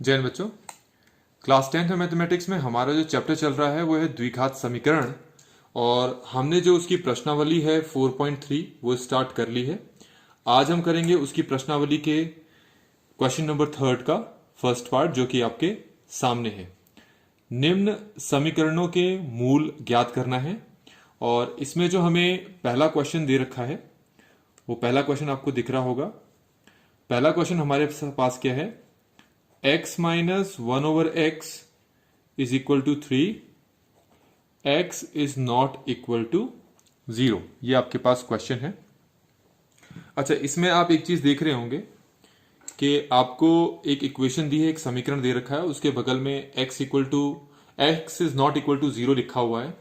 जय हिंद बच्चों। Class 10th में मैथमेटिक्स में हमारा जो चैप्टर चल रहा है वो है द्विघात समीकरण, और हमने जो उसकी प्रश्नावली है 4.3 वो स्टार्ट कर ली है। आज हम करेंगे उसकी प्रश्नावली के क्वेश्चन नंबर 3 का फर्स्ट पार्ट, जो कि आपके सामने है। निम्न समीकरणों के मूल ज्ञात करना है, और इसमें जो हमें पहला क्वेश्चन दे रखा है वो पहला क्वेश्चन आपको दिख रहा होगा। पहला क्वेश्चन हमारे पास क्या है, x minus 1/x is equal to 3, x is not equal to 0। ये आपके पास क्वेश्चन है। अच्छा, इसमें आप एक चीज देख रहे होंगे कि आपको एक इक्वेशन दी है, एक समीकरण दे रखा है, उसके बगल में x is not equal to 0 लिखा हुआ है।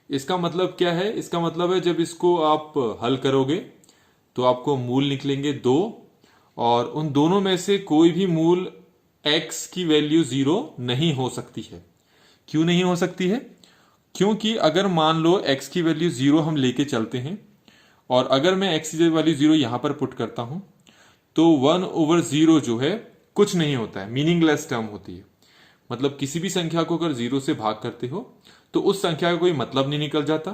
इसका मतलब क्या है? इसका मतलब है जब इसको आप हल करोगे तो आपको मूल निकलेंगे 2, और उन दोनों में से कोई भी मूल x की वैल्यू 0 नहीं हो सकती है। क्यों नहीं हो सकती है? क्योंकि अगर मान लो x की वैल्यू 0 हम लेके चलते हैं, और अगर मैं x की वैल्यू 0 यहां पर पुट करता हूं, तो 1/0 जो है कुछ नहीं होता है, मीनिंगलेस टर्म होती है। मतलब किसी भी संख्या को अगर 0 से भाग करते हो तो उस संख्या का कोई मतलब नहीं निकल जाता,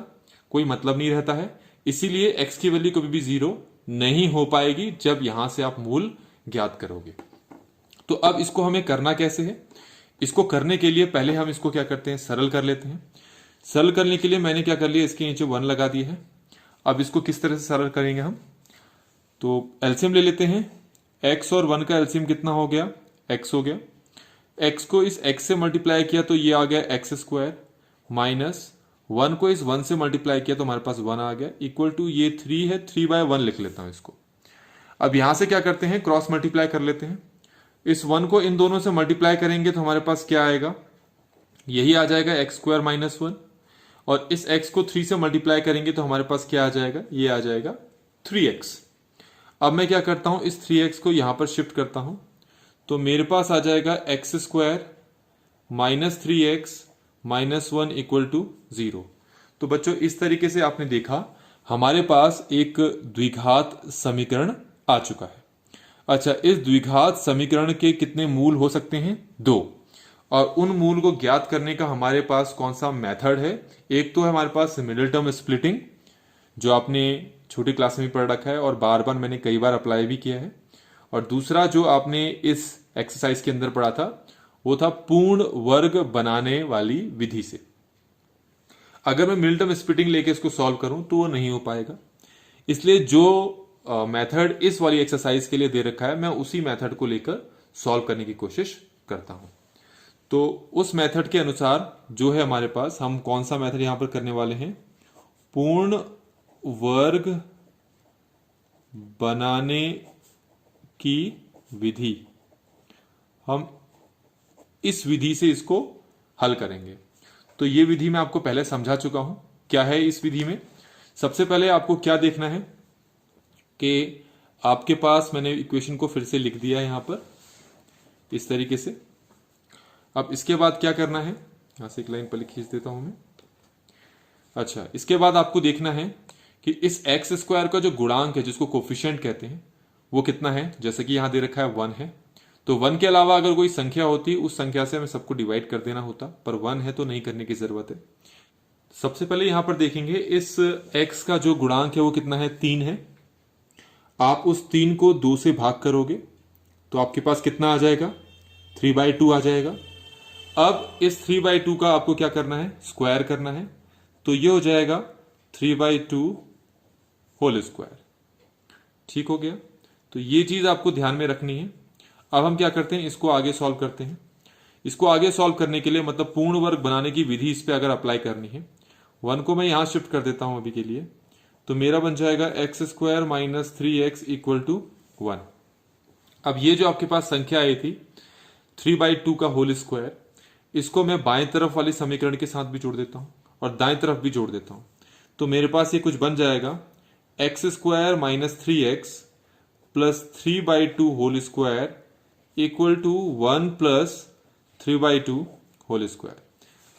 कोई मतलब नहीं रहता है। इसीलिए x की वैल्यू कभी भी 0 नहीं हो पाएगी जब यहां से आप मूल ज्ञात करोगे। तो अब इसको हमें करना कैसे है? इसको करने के लिए पहले हम इसको क्या करते हैं, सरल कर लेते हैं। सरल करने के लिए मैंने क्या कर लिया, इसके नीचे 1 लगा दिया है। अब इसको किस तरह से सरल करेंगे हम, तो एलसीएम ले लेते हैं। x और 1 का एलसीएम कितना हो गया, x हो गया। x को इस x से मल्टीप्लाई किया तो ये आ गया x², माइनस 1 को इस 1 से मल्टीप्लाई किया तो हमारे पास 1 आ गया, इक्वल टू ये 3 है, 3/1 लिख लेता हूं इसको। अब यहां से क्या करते हैं, क्रॉस मल्टीप्लाई कर लेते हैं। इस 1 को इन दोनों से मल्टीप्लाई करेंगे तो हमारे पास क्या आएगा, यही आ जाएगा x² माइनस 1, और इस x को 3 से मल्टीप्लाई करेंगे तो हमारे पास क्या आ जाएगा, ये आ जाएगा 3x। अब मैं क्या करता हूं, इस 3x को यहां पर शिफ्ट करता हूं, तो मेरे पास आ जाएगा x² minus 3x minus 1 equal to 0। तो बच्चों, इस तरीके से आपने देखा हमारे पास एक द्विघात समीकरण आ चुका है। अच्छा, इस द्विघात समीकरण के कितने मूल हो सकते हैं, 2, और उन मूल को ज्ञात करने का हमारे पास कौन सा मेथड है? एक तो है हमारे पास मिडिल टर्म स्प्लिटिंग, जो आपने छोटी क्लास में पढ़ रखा है और बार बार मैंने कई बार अप्लाई भी किया है, और दूसरा जो आपने इस एक्सरसाइज के अंदर पढ़ा था वो था पूर्ण वर्ग बनाने वाली विधि से। अगर मैं मिडिल टर्म स्प्लिटिंग लेके इसको सॉल्व करूं तो वो नहीं हो पाएगा, इसलिए जो मेथड इस वाली एक्सरसाइज के लिए दे रखा है मैं उसी मेथड को लेकर सॉल्व करने की कोशिश करता हूं। तो उस मेथड के अनुसार जो है हमारे पास, हम कौन सा मेथड यहां पर करने वाले हैं, पूर्ण वर्ग बनाने की विधि। हम इस विधि से इसको हल करेंगे। तो ये विधि मैं आपको पहले समझा चुका हूं क्या है इस विधि में। सबसे पहले आपको क्या देखना है कि आपके पास, मैंने इक्वेशन को फिर से लिख दिया है यहां पर इस तरीके से। अब इसके बाद क्या करना है, यहां से एक लाइन पहले खींच देता हूं मैं। अच्छा, इसके बाद आपको देखना है कि इस x² का जो गुणांक है, जिसको कोफिशिएंट कहते हैं, वो कितना है। जैसे कि यहां दे रखा है 1 है, तो 1 के अलावा अगर कोई संख्या होती उस संख्या से हमें सबको डिवाइड कर देना होता, पर 1 है तो नहीं करने की जरूरत है। सबसे पहले यहां पर देखेंगे इस x का जो गुणांक है वो कितना है, 3 है। आप उस 3 को 2 से भाग करोगे तो आपके पास कितना आ जाएगा, 3/2 आ जाएगा। अब इस 3/2 का आपको क्या करना है, स्क्वायर करना है, तो ये हो जाएगा 3/2 होल स्क्वायर। ठीक हो गया। तो ये चीज आपको ध्यान में रखनी है। अब हम क्या करते हैं, इसको आगे सॉल्व करते हैं। इसको आगे सॉल्व करने के लिए, मतलब पूर्ण वर्ग बनाने की विधि इस पे अगर अप्लाई करनी है, 1 को मैं यहां शिफ्ट कर देता हूं अभी के लिए, तो मेरा बन जाएगा x² minus 3x equal to 1। अब ये जो आपके पास संख्या आई थी 3/2 का होल स्क्वायर, इसको मैं बाएं तरफ वाली समीकरण के साथ भी जोड़ देता हूं और दाएं तरफ भी जोड़ देता हूं, तो मेरे पास ये कुछ बन जाएगा x² minus 3x plus 3/2 whole square equal to 1 plus 3/2 whole square.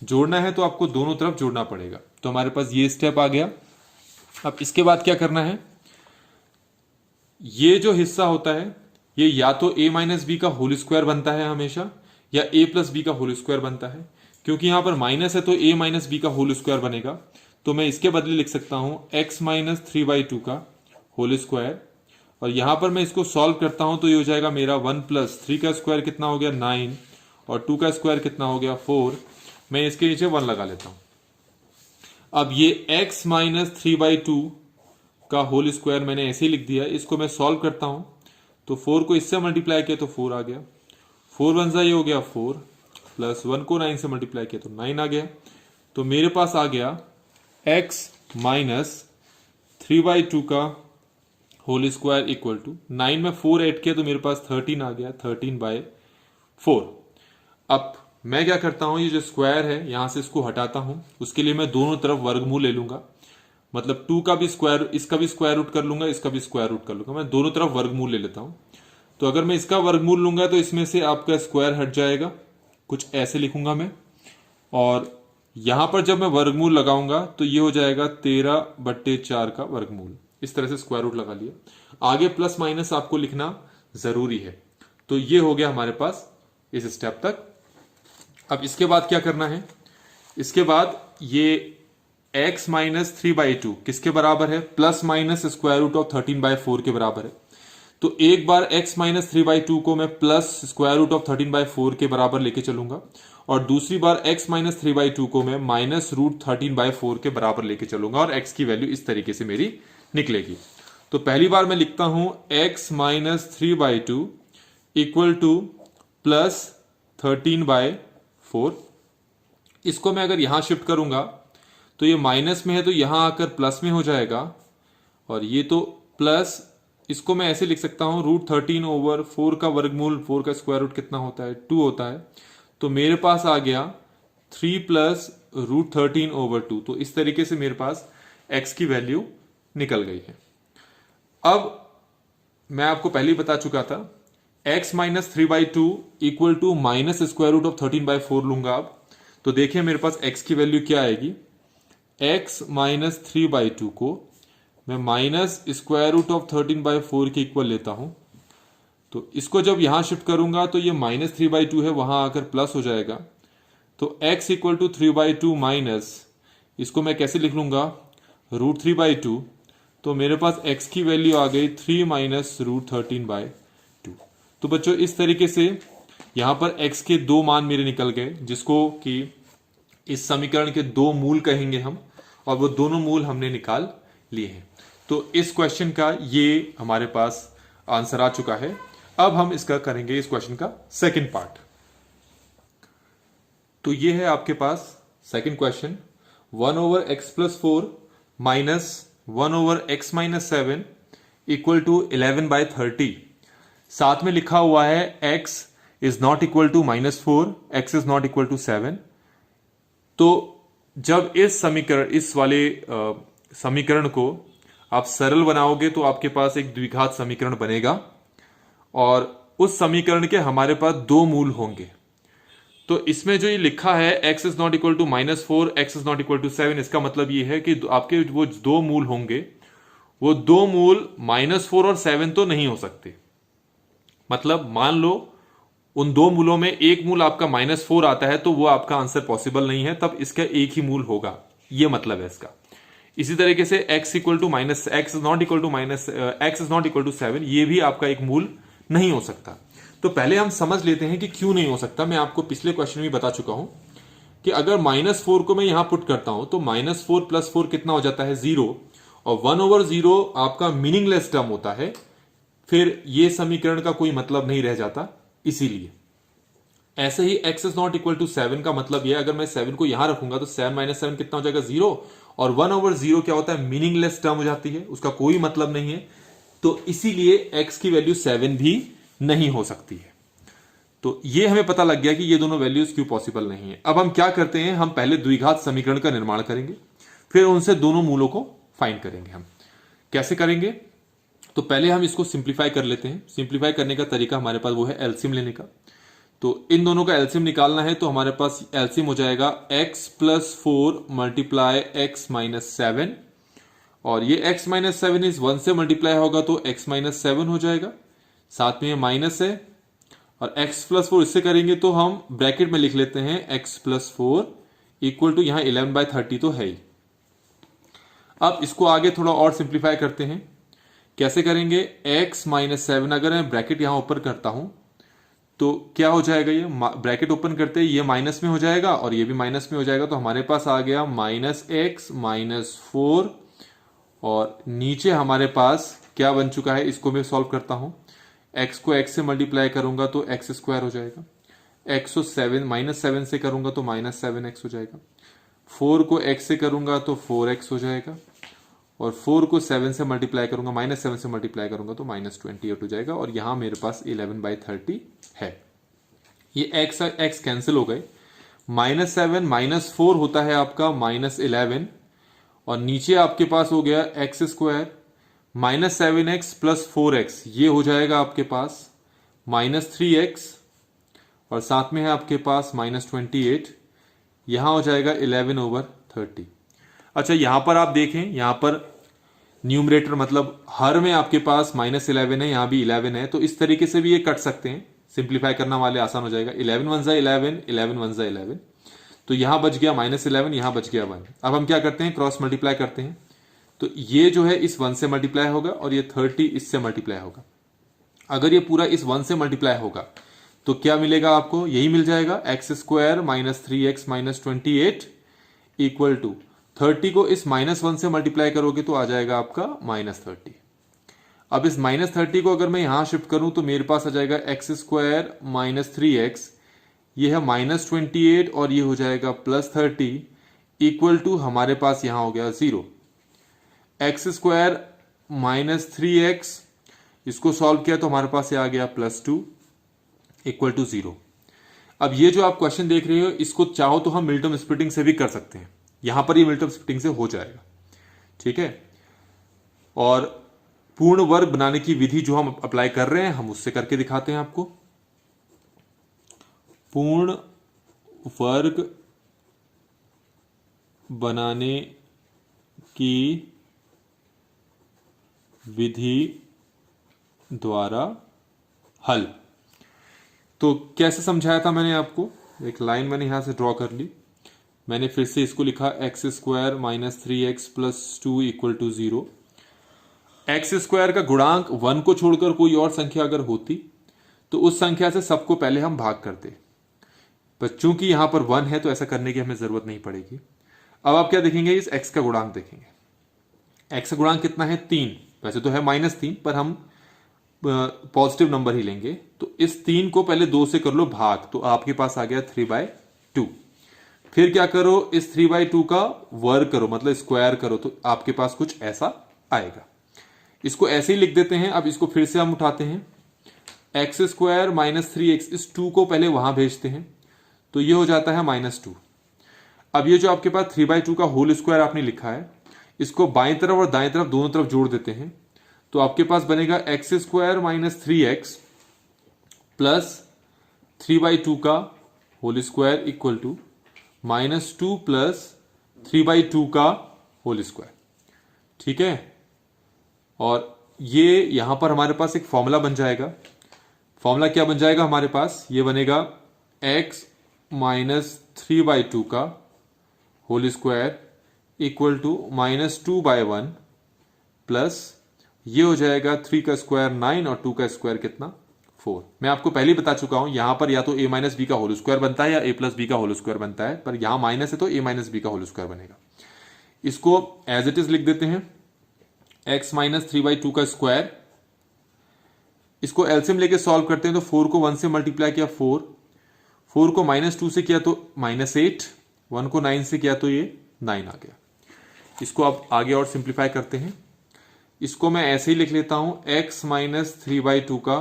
जोड़ना है तो आपको दोनों तरफ जोड़ना पड़ेगा। तो हमारे पास ये स्टेप आ गया। अब इसके बाद क्या करना है, ये जो हिस्सा होता है ये या तो a माइनस बी का होल स्क्वायर बनता है हमेशा, या a प्लस बी का होल स्क्वायर बनता है। क्योंकि यहां पर माइनस है तो a माइनस बी का होल स्क्वायर बनेगा, तो मैं इसके बदले लिख सकता हूं x माइनस 3/2 का होल स्क्वायर। और यहां पर मैं इसको सॉल्व करता हूं तो ये हो जाएगा मेरा 1 प्लस 3 का स्क्वायर कितना हो गया 9 और 2 का स्क्वायर कितना हो गया 4। मैं इसके नीचे 1 लगा लेता हूं। अब ये x माइनस 3/2 का होल स्क्वायर मैंने ऐसे ही लिख दिया। इसको मैं सॉल्व करता हूं तो 4 को इससे मल्टीप्लाई किया तो 4 आ गया, 4 वन ये हो गया 4 प्लस 1 को 9 से मल्टीप्लाई किया तो 9 आ गया। तो मेरे पास आ गया x माइनस 3/2 का होल स्क्वायर इक्वल टू 9 में 4 ऐड किया तो मेरे पास 13 आ गया, 13/4। अब मैं क्या करता हूं, ये जो स्क्वायर है यहां से इसको हटाता हूं। उसके लिए मैं दोनों तरफ वर्गमूल ले लूंगा, मतलब 2 का भी स्क्वायर, इसका भी स्क्वायर रूट कर लूंगा, इसका भी स्क्वायर रूट कर लूंगा। मैं दोनों तरफ वर्गमूल ले लेता हूं। तो अगर मैं इसका वर्गमूल लूंगा तो इसमें से आपका स्क्वायर हट जाएगा, कुछ ऐसे लिखूंगा मैं। और यहां पर जब मैं वर्गमूल लगाऊंगा तो ये हो जाएगा 13/4 का वर्गमूल। इस तरह से स्क्वायर रूट लगा लिया। आगे प्लस माइनस आपको लिखना जरूरी है। तो ये हो गया हमारे पास इस स्टेप तक। अब इसके बाद क्या करना है, इसके बाद ये x माइनस 3/2 किसके बराबर है, plus minus square root of 13/4 के बराबर है। तो एक बार x माइनस 3/2 को मैं प्लस स्क्वायर रूट ऑफ 13/4 के बराबर लेके चलूंगा और दूसरी बार x माइनस 3/2 को मैं माइनस रूट 13/4 के बराबर लेके चलूंगा और x की वैल्यू इस तरीके से मेरी निकलेगी। तो पहली बार मैं लिखता हूं x minus 3/2 equal two plus 13/4। इसको मैं अगर यहां शिफ्ट करूंगा तो ये माइनस में है तो यहां आकर प्लस में हो जाएगा और ये तो प्लस, इसको मैं ऐसे लिख सकता हूं √13/4 का वर्गमूल, 4 का स्क्वायर रूट कितना होता है 2 होता है। तो मेरे पास आ गया 3 प्लस √13/2। तो इस तरीके से मेरे पास x की वैल्यू निकल गई है। अब मैं आपको पहले ही बता चुका था x minus 3/2 equal to minus square root of 13/4 लूंगा। अब तो देखिए मेरे पास x की वैल्यू क्या आएगी, x माइनस 3/2 को मैं माइनस स्क्वायर रूट ऑफ 13/4 के इक्वल लेता हूं। तो इसको जब यहां शिफ्ट करूंगा तो ये माइनस 3/2 है, वहां आकर प्लस हो जाएगा। तो x इक्वल टू 3/2 माइनस, इसको मैं कैसे लिख लूंगा √3/2। तो मेरे पास x की वैल्यू आ गई 3 माइनस √13/2। तो बच्चों इस तरीके से यहां पर x के दो मान मेरे निकल गए, जिसको कि इस समीकरण के दो मूल कहेंगे हम, और वो दोनों मूल हमने निकाल लिए हैं। तो इस क्वेश्चन का ये हमारे पास आंसर आ चुका है। अब हम इसका करेंगे इस क्वेश्चन का सेकंड पार्ट। तो ये है आपके पास second question, 1/x+4 minus 1/x-7 equal to 11/30। साथ में लिखा हुआ है x is not equal to -4, x is not equal to 7। तो जब इस समीकरण, इस वाले समीकरण को आप सरल बनाओगे तो आपके पास एक द्विघात समीकरण बनेगा और उस समीकरण के हमारे पास दो मूल होंगे। तो इसमें जो ये लिखा है x is not equal to -4, x is not equal to 7, इसका मतलब ये है कि आपके वो दो मूल होंगे, वो दो मूल -4 और 7 तो नहीं हो सकते। मतलब मान लो उन दो मूलों में एक मूल आपका -4 आता है तो वो आपका आंसर पॉसिबल नहीं है, तब इसका एक ही मूल होगा, ये मतलब है इसका। इसी तरीके से x equal to minus, x is not equal to minus, x is not equal to 7, ये भी आपका एक मूल नहीं हो सकता। तो पहले हम समझ लेते हैं कि क्यों नहीं हो सकता। मैं आपको पिछले क्वेश्चन में बता चुका हूं कि अगर -4 को मैं यहां पुट करता हूं तो -4 + 4 कितना हो जाता है 0, और 1/0 आपका मीनिंगलेस टर्म होता है, फिर ये समीकरण का कोई मतलब नहीं रह जाता। इसीलिए ऐसे ही x is not equal to 7 का मतलब यह, अगर मैं 7 को यहां रखूंगा तो 7 - 7 कितना हो जाएगा 0, और 1/0 क्या होता है मीनिंगलेस टर्म हो जाती है, उसका कोई मतलब नहीं है। तो इसीलिए x की वैल्यू 7 भी नहीं हो सकती है। तो ये हमें पता लग गया कि ये दोनों वैल्यूज क्यों पॉसिबल नहीं है। अब हम क्या करते हैं, हम पहले द्विघात समीकरण का निर्माण करेंगे, फिर उनसे दोनों मूलों को फाइंड करेंगे। हम कैसे करेंगे, तो पहले हम इसको सिंप्लीफाई कर लेते हैं। सिंप्लीफाई करने का तरीका हमारे पास वो है एलसीएम लेने का। तो इन दोनों का एलसीएम निकालना है, तो हमारे पास एलसीएम हो जाएगा x + 4 × x-7, और ये x-7 इस 1 से मल्टीप्लाई होगा तो x-7 हो जाएगा, साथ में माइनस है और x प्लस 4 इससे करेंगे तो हम ब्रैकेट में लिख लेते हैं x प्लस 4 इक्वल टू यहां 11/30 तो है ही। अब इसको आगे थोड़ा और सिंप्लीफाई करते हैं। कैसे करेंगे? x माइनस 7 अगर मैं ब्रैकेट यहां ऊपर करता हूं तो क्या हो जाएगा, ये ब्रैकेट ओपन करते ही ये माइनस में हो जाएगा और ये भी माइनस में हो जाएगा, तो हमारे पास आ गया माइनस एक्स माइनस 4 और नीचे हमारे पास क्या बन चुका है, इसको मैं सॉल्व करता हूं। x को x से मल्टीप्लाई करूंगा तो x स्क्वायर हो जाएगा, x को 7 माइनस 7 से करूंगा तो माइनस 7x हो जाएगा, 4 को x से करूंगा तो 4x हो जाएगा और 4 को 7 से मल्टीप्लाई करूंगा माइनस 7 से मल्टीप्लाई करूंगा तो माइनस 28 हो जाएगा और यहां मेरे पास 11/30 है। ये x कैंसिल हो गए, माइनस 7 माइनस 4 होता है आपका माइनस 11 और नीचे आपके पास हो गया x square minus 7x plus 4x, ये हो जाएगा आपके पास माइनस 3x और साथ में है आपके पास माइनस 28, यहां हो जाएगा 11/30। अच्छा, यहां पर आप देखें, यहां पर न्यूमरेटर मतलब हर में आपके पास माइनस 11 है, यहां भी 11 है, तो इस तरीके से भी ये कट सकते हैं। सिंप्लीफाई करना वाले आसान हो जाएगा, 11 1 11, 11 1 11, तो यहां बच गया माइनस 11, यहां बच गया 1। अब हम क्या करते हैं, क्रॉस मल्टीप्लाई करते हैं, तो ये जो है इस 1 से मल्टीप्लाई होगा और ये 30 इससे मल्टीप्लाई होगा। अगर ये पूरा इस 1 से मल्टीप्लाई होगा तो क्या मिलेगा आपको, यही मिल जाएगा, एक्स स्क्वायर माइनस 3x माइनस 28 इक्वल टू 30 को इस माइनस 1 से मल्टीप्लाई करोगे तो आ जाएगा आपका माइनस 30। अब इस माइनस 30 को अगर मैं यहां शिफ्ट करूं तो मेरे पास आ जाएगा एक्स स्क्वायर माइनस 3x, ये है माइनस 28 और ये हो जाएगा प्लस 30 इक्वल टू हमारे पास यहां हो गया 0। एक्स स्क्वायर माइनस 3x, इसको सॉल्व किया तो हमारे पास ये आ गया प्लस 2 इक्वल टू 0। अब ये जो आप क्वेश्चन देख रहे हो, इसको चाहो तो हम मिल्टन स्प्लिटिंग से भी कर सकते हैं, यहां पर ये मिल्टन स्प्लिटिंग से हो जाएगा, ठीक है। और पूर्ण वर्ग बनाने की विधि जो हम अप्लाई कर रहे हैं, हम उससे करके दिखाते हैं आपको। पूर्ण वर्ग बनाने की विधि द्वारा हल। तो कैसे समझाया था मैंने आपको, एक लाइन मैंने यहां से ड्रॉ कर ली, मैंने फिर से इसको लिखा x square minus 3x plus 2 equal to 0। X square का गुणांक 1 को छोड़कर कोई और संख्या अगर होती तो उस संख्या से सबको पहले हम भाग करते, पर चूंकि यहां पर 1 है तो ऐसा करने की हमें जरूरत नहीं पड़ेगी। अब आप क्या देखेंगे, इस x का गुणांक देखेंगे। x का गुणांक कितना है, 3, वैसे तो है माइनस 3 पर हम पॉजिटिव नंबर ही लेंगे, तो इस 3 को पहले 2 से कर लो भाग, तो आपके पास आ गया 3/2। फिर क्या करो, इस 3/2 का वर्ग करो, मतलब स्क्वायर करो, तो आपके पास कुछ ऐसा आएगा। इसको ऐसे ही लिख देते हैं। अब इसको फिर से हम उठाते हैं, एक्स स्क्वायर माइनस 3x, इस 2 को पहले वहां भेजते हैं तो ये हो जाता है -2। अब ये जो आपके पास 3/2 का होल स्क्वायर आपने लिखा है, इसको बाएं तरफ और दाएं तरफ दोनों तरफ जोड़ देते हैं तो आपके पास बनेगा x square minus 3x plus 3/2 का whole square equal to -2 plus 3/2 का होल स्क्वायर, ठीक है। और ये यहां पर हमारे पास एक फॉर्मूला बन जाएगा। फॉर्मूला क्या बन जाएगा हमारे पास, ये बनेगा x माइनस 3/2 का whole square equal to -2/1 plus ये हो जाएगा 3 का स्क्वायर 9 और 2 का स्क्वायर कितना 4। मैं आपको पहले ही बता चुका हूं, यहां पर या तो a माइनस बी का होल स्क्वायर बनता है या a प्लस बी का होल स्क्वायर बनता है, पर यहां माइनस है तो a माइनस बी का होल स्क्वायर बनेगा। इसको एज इट इज लिख देते हैं, x माइनस 3/2 का स्क्वायर, इसको एलसीएम लेके सॉल्व करते हैं तो 4 को 1 से मल्टीप्लाई किया 4 को -2 से किया तो -8, 1 को 9 से किया तो ये 9 आ गया। इसको आप आगे और सिंप्लीफाई करते हैं, इसको मैं ऐसे ही लिख लेता हूं, x माइनस 3/2 का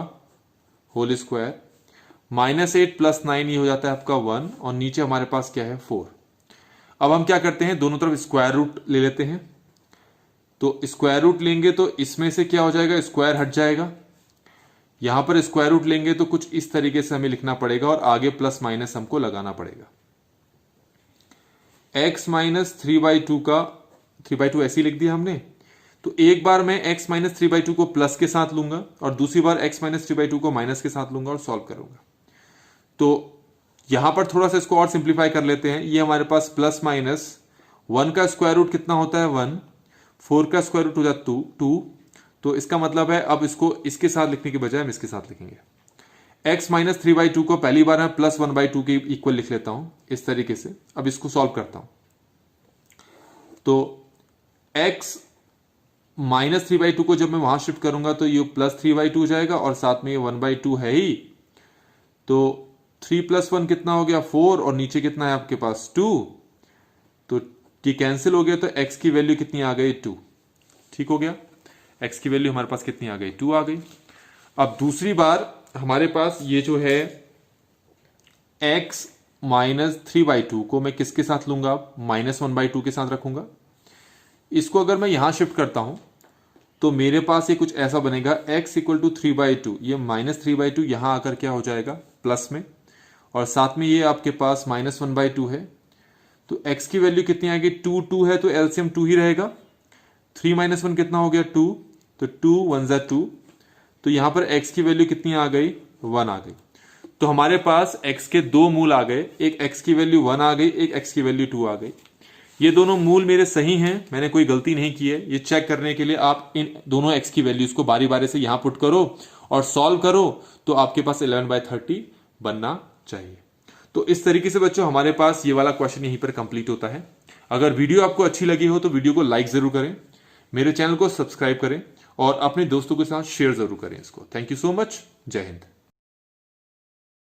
होल स्क्वायर -8 प्लस 9, ये हो जाता है आपका 1 और नीचे हमारे पास क्या है 4। अब हम क्या करते हैं, दोनों तरफ स्क्वायर रूट ले लेते हैं, तो स्क्वायर रूट लेंगे तो इसमें से क्या हो जाएगा, स्क्वायर हट जाएगा, यहां पर स्क्वायर रूट लेंगे तो कुछ इस तरीके से हमें लिखना पड़ेगा और आगे प्लस माइनस हमको लगाना पड़ेगा। x माइनस 3/2 का 3/2 ऐसे ही लिख दिया हमने, तो एक बार मैं x माइनस 3/2 को प्लस के साथ लूंगा और दूसरी बार x माइनस 3/2 को माइनस के साथ लूंगा और सॉल्व करूंगा। तो यहां पर थोड़ा सा इसको और सिंप्लीफाई कर लेते हैं। ये हमारे पास प्लस माइनस 1 का स्क्वायर रूट कितना होता है 1, 4 का स्क्वायर रूट हो जाता 2। तो इसका मतलब है अब इसको इसके साथ लिखने के बजाय हम इसके साथ लिखेंगे। x माइनस 3/2 को पहली बार मैं प्लस 1/2 के इक्वल लिख लेता हूं इस तरीके से। अब इसको सॉल्व करता हूं तो x माइनस 3/2 को जब मैं वहां शिफ्ट करूंगा तो ये प्लस 3/2 हो जाएगा और साथ में ये 1/2 है ही। तो 3 + 1 कितना हो गया 4 और नीचे कितना है आपके पास 2। तो ये कैंसिल हो गया तो x की वैल्यू कितनी आ गई 2। ठीक हो गया, x की वैल्यू हमारे पास कितनी आ गई 2 आ गई। अब दूसरी बार हमारे पास ये जो है x माइनस 3/2 को मैं किसके साथ लूंगा माइनस 1/2 के साथ रखूंगा। इसको अगर मैं यहां शिफ्ट करता हूं तो मेरे पास ये कुछ ऐसा बनेगा x इक्वल टू 3/2, ये माइनस 3/2 यहां आकर क्या हो जाएगा प्लस में, और साथ में ये आपके पास माइनस 1/2 है। तो x की वैल्यू कितनी आएगी 2, 2 है तो एलसीएम 2 ही रहेगा। 3 - 1 कितना हो गया 2, तो 2 1 ज़ा 2। तो यहां पर x की वैल्यू कितनी आ गई 1 आ गई। तो हमारे पास x के दो मूल आ गए, एक x की वैल्यू 1 आ गई, एक x की वैल्यू 2 आ गई। ये दोनों मूल मेरे सही हैं, मैंने कोई गलती नहीं की है। ये चेक करने के लिए आप इन दोनों x की वैल्यूज को बारी बारी से यहां पुट करो और सॉल्व करो तो आपके पास 11/30 बनना चाहिए। तो इस तरीके से बच्चों हमारे पास ये वाला क्वेश्चन यहीं पर कंप्लीट होता है। अगर वीडियो आपको अच्छी लगी हो तो वीडियो को लाइक जरूर करें, मेरे चैनल को सब्सक्राइब करें और अपने दोस्तों के साथ शेयर जरूर करें इसको। Thank you so much. जय हिंद।